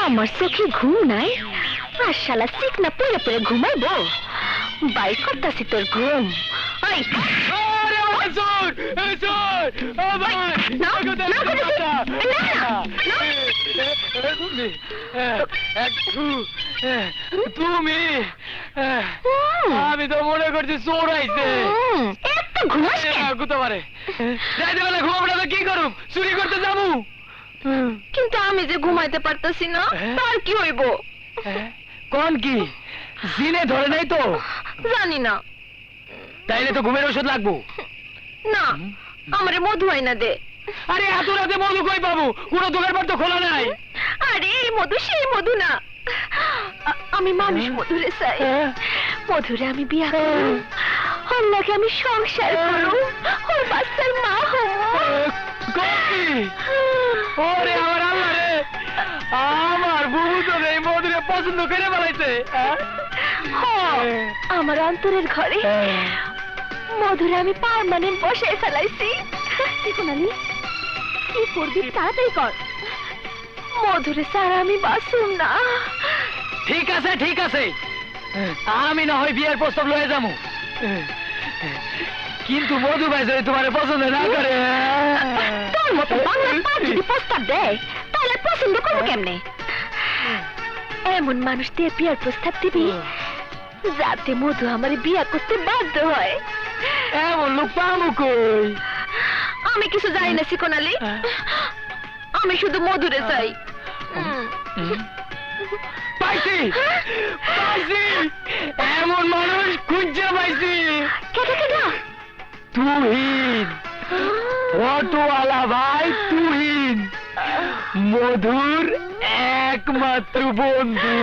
আমার চোখে ঘুম নাই, আর শালা চিকনা পড়ে পড়ে ঘুমাইবো। বাই করতাছি তোর ঘুম। তুমি আমি তো মনে করছি চোর আইছে। ঘুমাতে পারে ঘুমাবো না, কি করুম? চুরি করতে যাবো। কিন্তু আমি যে ঘুমাইতে পারতেছি না, তার কি হইব? কোন কি জিনে ধরে নাই তো? জানি না। তাইলে তো ঘুমের ওষুধ লাগবো। না, আমারে মধু আইনা দে। আরে এত রাতে মধু কই পাবো? কোন দোকানপাট তো খোলা নাই। আরে এই মধু সেই মধু না, আমি মানুষ মধুরে চাই। মধুরে আমি বিয়া করব, ওর লাগে আমি সংসার করব, ওর বাচ্চার মা হব। ওরে আমার আল্লাহ রে, আমার বুবু তো এই মধুরে পছন্দ করে বলাইছে। আমার অন্তরের ঘরে মধুরে আমি পার্মানেন্ট বসাই ফেলাইছি। দেখুনালি কি করবি, তাড়াতাড়ি কর। মধুরে ছাড়া আমি বাঁচুম না। ঠিক আছে ঠিক আছে, আমি না হয় বিয়ের প্রস্তাব লয়ে যাবো, কিন্তু মধু ভাই যদি তোমার পছন্দ না করে। তোর মতো বাংলা পাপ যদি প্রস্তাব দেয় তাহলে পছন্দ করবো কেমনে? এমন মানুষ দিয়ে বিয়ার প্রস্তাব দিবি যাতে মধু আমার বিয়া করতে বাধ্য হয়। এমন লোক পাবো কই? আমি কিছু জানি না চিকনালি, আমি শুধু মধুরে চাই। পাইছি পাইছি, এমন মানুষ খুঁজে পাইছি। কেটা কেটা? তুহিন, অটোওয়ালা ভাই তুহিন, মধুর একমাত্র বন্ধু।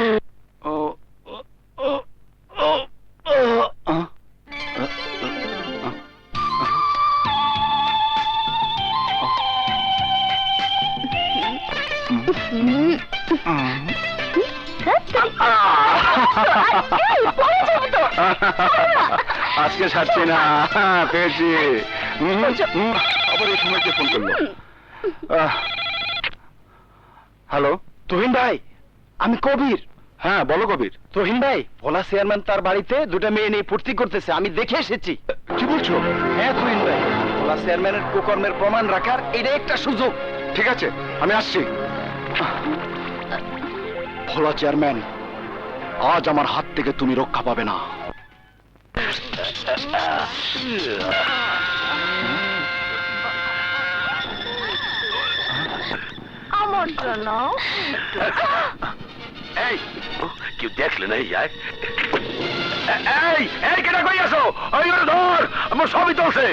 আজকে ছাড়ছি না, পেয়েছি। আবার এই সময়কে ফোন করলো। হ্যালো তুহিন ভাই, আমি কবির। হ্যাঁ বলো কবির। তুহিন ভাই, ভোলা চেয়ারম্যান তার বাড়িতে দুটা মেয়ে নিয়ে ফুর্তি করতেছে, আমি দেখে এসেছি। কি বলছো? হ্যাঁ তুহিন ভাই, ভোলা চেয়ারম্যানের কুকর্মের প্রমাণ রাখার এটা একটা সুযোগ। ঠিক আছে, আমি আসছি। ভোলা চেয়ারম্যান, আজ আমার হাত থেকে তুমি রক্ষা পাবে না। আমার জন্য এই কেউ দেখলে নাই যায়? এই এই কেটা কই আছো? ওই ওরে ধর, আমার সবই চলছে।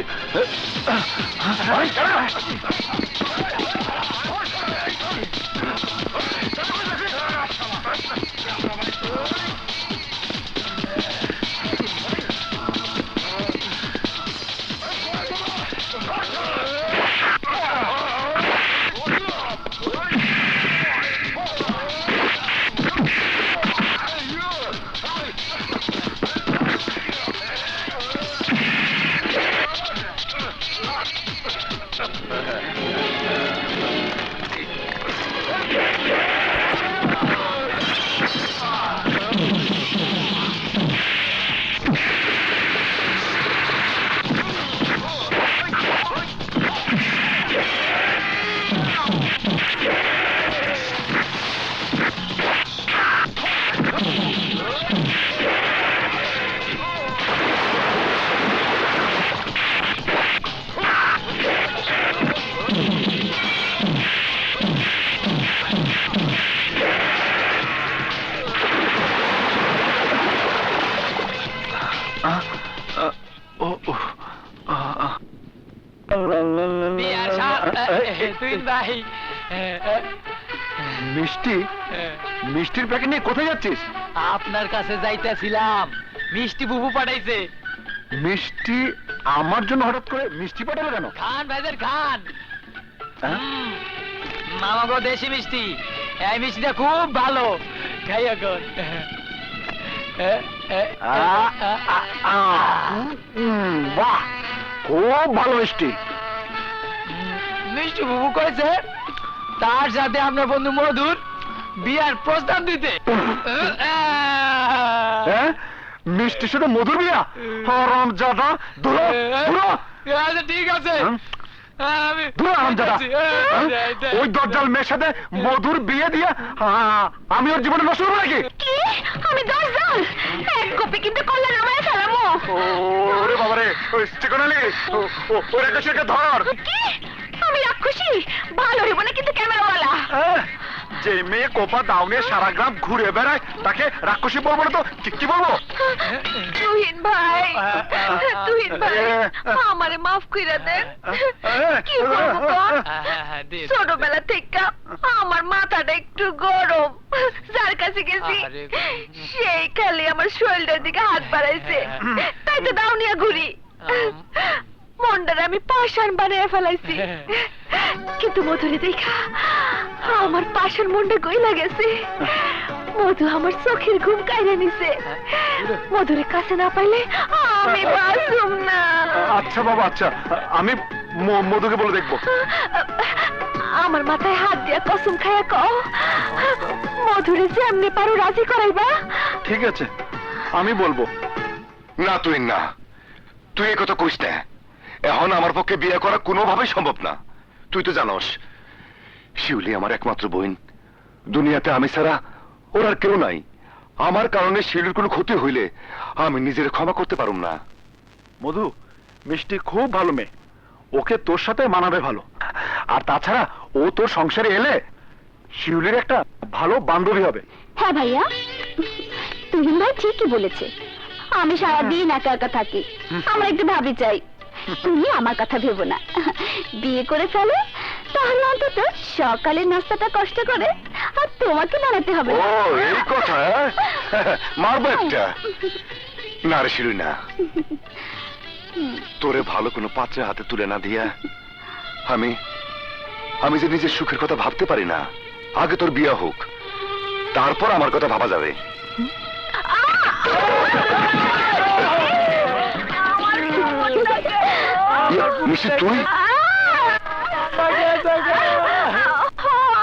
মিষ্টি, মিষ্টির প্যাকেট নিয়ে কোথায় যাচ্ছিস? আপনার কাছে যাইতেছিলাম, মিষ্টি বুবু পাঠাইছে। মিষ্টি আমার জন্য হঠাৎ করে মিষ্টি পাঠালো কেন? খান ভাইদের খান। মামা গো দেশি মিষ্টি, এই মিষ্টিটা খুব ভালো, খাই এখন। বাহ, খুব ভালো মিষ্টি। মিষ্টি বুবু করেছে তার সাথে আপনার বন্ধু মধুর বিয়ার প্রস্তাব দিতে। হ্যাঁ, মিষ্টি শুধু মধুর বিয়া? হারাম জাদা, ধরো ধরো। আচ্ছা ঠিক আছে, আমি ধরো হারামজাদা। ওই দজ্জাল মেয়ের সাথে মধুর বিয়ে দিয়ে আমি ওর জীবনে নষ্ট করবো নাকি? কি আমি দশজন এক কপি কিন্তু কল্যাণ রমায় ফেলামো। ওরে বাবারে, ওই চিকনালি, ওর একটা সেটা ধর। কি আমি রাক্ষসী? ভালো হইব না কিন্তু ক্যামেরাওয়ালা। যে মেয়ে কোপা দাউনে সারা গ্রাম ঘুরে বেড়ায় তাকে রাক্ষসী বলবো না তো কি বলবো? তুহিন ভাই, তুহিন ভাই, আমারে মাফ কইরা দেন। কি করবো বল? ছোটবেলা থেকে আমার মাথাটা একটু গরম, যার কাছে গেছি সেই খালি আমার শরীরের দিকে হাত বাড়াইছে, তাই তো দাউনিয়া ঘুরি। মনটারে আমি পাষাণ বানিয়ে ফেলাইছি, কিন্তু মধুরে দেখা আমার পাষাণ মনটা গইলা গেছে। মধু আমার চোখের ঘুম কাইরা নিছে। মধুরে কাছে না পাইলে আমি বাঁচুম না। আচ্ছা বাবা, আচ্ছা, আমি মধুকে বলে দেখবো। আমার মাথায় হাত দিয়া কসম খায়া কও, মধুরে যেমনি পারো রাজি করাইবা। ঠিক আছে, আমি বলবো। না তুই না, তুই এ কথা কইস না। এখন আমার পক্ষে বিয়ে করা কোনোভাবেই সম্ভব না। তুই তো জানোস শিউলি আমার একমাত্র বোন, দুনিয়াতে আমি ছাড়া ওর আর কেউ নাই। আমার কারণে শিউলির কোনো ক্ষতি হইলে আমি নিজের ক্ষমা করতে পারুম না। মধু, মিষ্টি খুব ভালো মেয়ে, ওকে তোর সাথে মানাবে ভালো। আর তাছাড়া ও তোর সংসারে এলে শিউলির একটা ভালো বান্ধবী হবে। হ্যাঁ ভাইয়া, তুহিন ভাই ঠিকই বলেছে। আমি সারাদিন একা একা থাকি, আমার একটু ভাবি চাই। তুমি আমার কথা ভেবো না, বিয়ে করে ফেলো, তাহলে অন্তত সকালের নাস্তাটা কষ্ট করে আর তোমাকে বানাতে হবে ও না। এই কথা, মারবো একটা। না রে শিউলি না, তোরে ভালো কোনো পাত্রের হাতে তুলে না দিয়া আমি যে নিজের সুখের কথা ভাবতে পারি না। আগে তোর বিয়ে হোক, তারপর আমার কথা ভাবা যাবে। মিষ্টি তুই?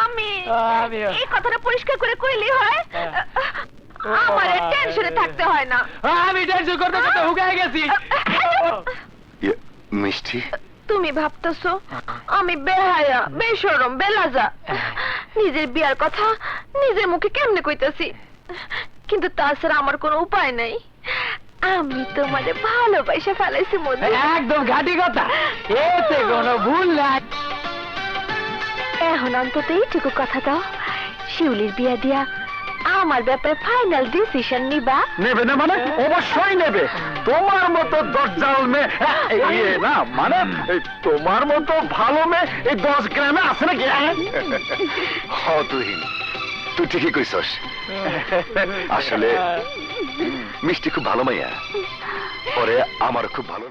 আমি এই কথাটা পরিষ্কার করে কইলি হয়, আমার টেনশনে থাকতে হয় না। আমি টেনশন করতে করতে হুগায় গেছি। মিষ্টি, তুমি ভাবতেছো আমি বেহায়া, বেশরম, বেলাজা, নিজের বিয়ার কথা নিজের মুখে কেমনে কইতাছি, কিন্তু তাছাড়া আমার কোনো উপায় নাই। আমি তোমারে ভালোবাসা ফেলাইছি মধু। একদম ঘাটি কথা, এতে কোনো ভুল নাই। এখন অন্তত এইটুকু কথা দাও, শিউলির বিয়া দিয়া আমার ব্যাপারে ফাইনাল ডিসিশন নিবা। নেবে না মানে? অবশ্যই নেবে। তোমার মতো দজ্জাল মেয়ে, ইয়ে না মানে তোমার মতো ভালো মেয়ে এই 10 গ্রামে আছে নাকি? হ তুই ঠিকই কইছস। আসলে মিষ্টি খুব ভালো মাইয়া, পরে আমার খুব ভালো লাগে।